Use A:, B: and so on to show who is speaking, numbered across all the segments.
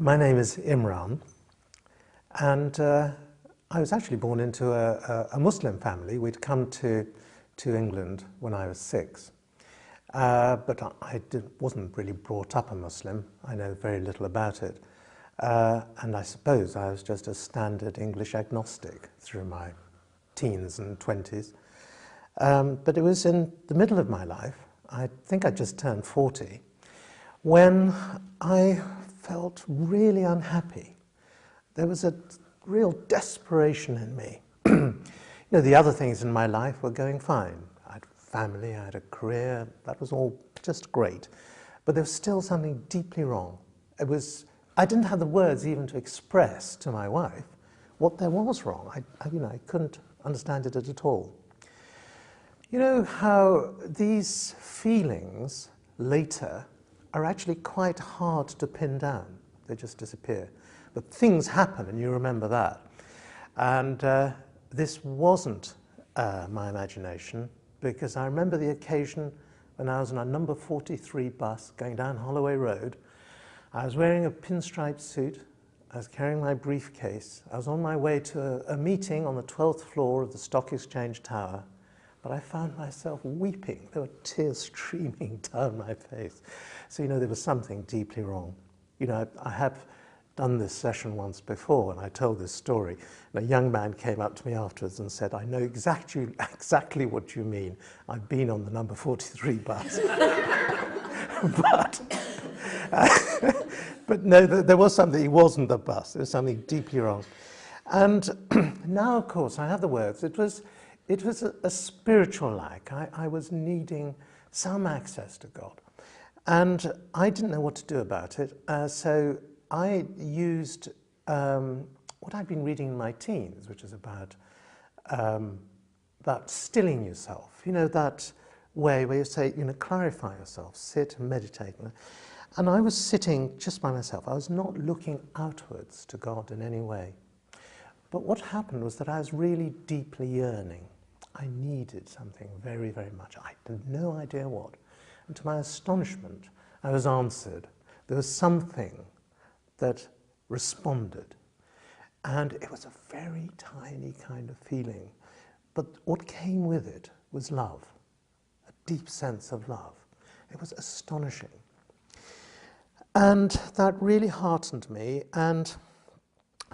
A: My name is Imran, and I was actually born into a Muslim family. We'd come to England when I was 6, but wasn't really brought up a Muslim. I know very little about it, and I suppose I was just a standard English agnostic through my teens and 20s. But it was in the middle of my life, I think I just turned 40, when I felt really unhappy. There was a real desperation in me. You know, the other things in my life were going fine. I had a family, I had a career, that was all just great. But there was still something deeply wrong. I didn't have the words even to express to my wife what there was wrong. I couldn't understand it at all. You know how these feelings later are actually quite hard to pin down. They just disappear. But things happen and you remember that. And this wasn't my imagination, because I remember the occasion when I was on a number 43 bus going down Holloway Road. I was wearing a pinstripe suit, I was carrying my briefcase, I was on my way to a meeting on the 12th floor of the Stock Exchange Tower, but I found myself weeping. There were tears streaming down my face. So, you know, there was something deeply wrong. You know, I have done this session once before, and I told this story. And a young man came up to me afterwards and said, "I know exactly what you mean. I've been on the number 43 bus." But no, there was something. It wasn't the bus. There was something deeply wrong. And now, of course, I have the words. It was a spiritual lack. I was needing some access to God. And I didn't know what to do about it. So I used what I'd been reading in my teens, which is about stilling yourself. You know, that way where you say, you know, clarify yourself, sit and meditate. And I was sitting just by myself. I was not looking outwards to God in any way. But what happened was that I was really deeply yearning. I needed something very, very much. I had no idea what. And to my astonishment, I was answered. There was something that responded. And it was a very tiny kind of feeling. But what came with it was love, a deep sense of love. It was astonishing. And that really heartened me, and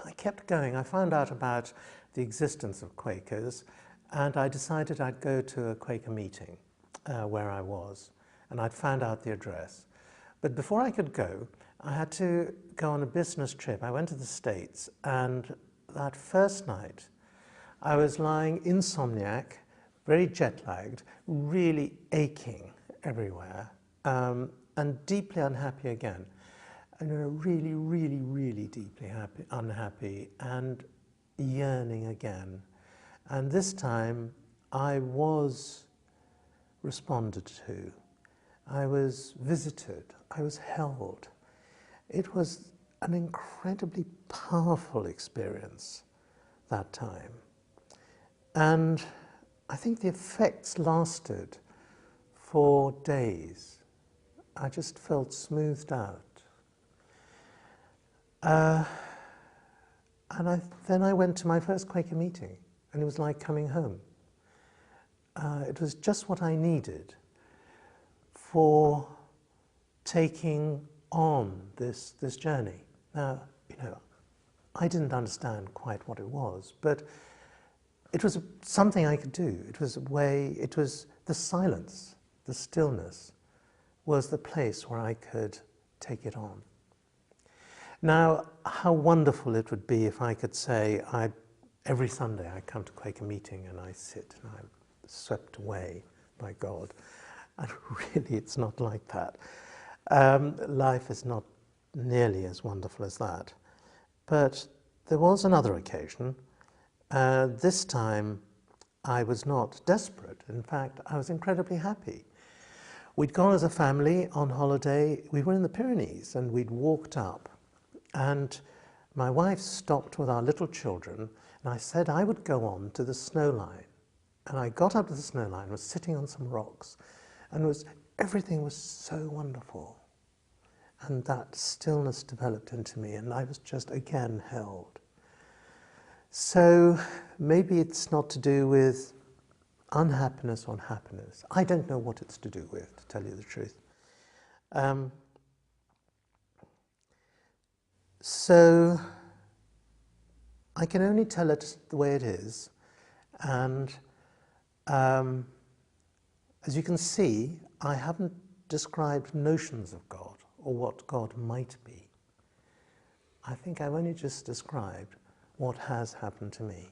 A: I kept going. I found out about the existence of Quakers, and I decided I'd go to a Quaker meeting where I was, and I'd found out the address. But before I could go, I had to go on a business trip. I went to the States, and that first night, I was lying insomniac, very jet-lagged, really aching everywhere, and deeply unhappy again. And really, really, really deeply unhappy and yearning again. And this time, I was responded to. I was visited. I was held. It was an incredibly powerful experience that time. And I think the effects lasted for days. I just felt smoothed out. Then I went to my first Quaker meeting, and it was like coming home. It was just what I needed for taking on this journey. Now, you know, I didn't understand quite what it was, but it was something I could do. It was the silence, the stillness was the place where I could take it on. Now, how wonderful it would be if I could say, every Sunday I come to Quaker meeting and I sit and I'm swept away by God. And really, it's not like that. Life is not nearly as wonderful as that. But there was another occasion. This time, I was not desperate. In fact, I was incredibly happy. We'd gone as a family on holiday. We were in the Pyrenees, and we'd walked up. And my wife stopped with our little children, and I said I would go on to the snow line. And I got up to the snow line, was sitting on some rocks, and everything was so wonderful. and that stillness developed into me, and I was just again held. So maybe it's not to do with unhappiness or happiness. I don't know what it's to do with, to tell you the truth. So I can only tell it the way it is, and as you can see, I haven't described notions of God or what God might be. I think I've only just described what has happened to me.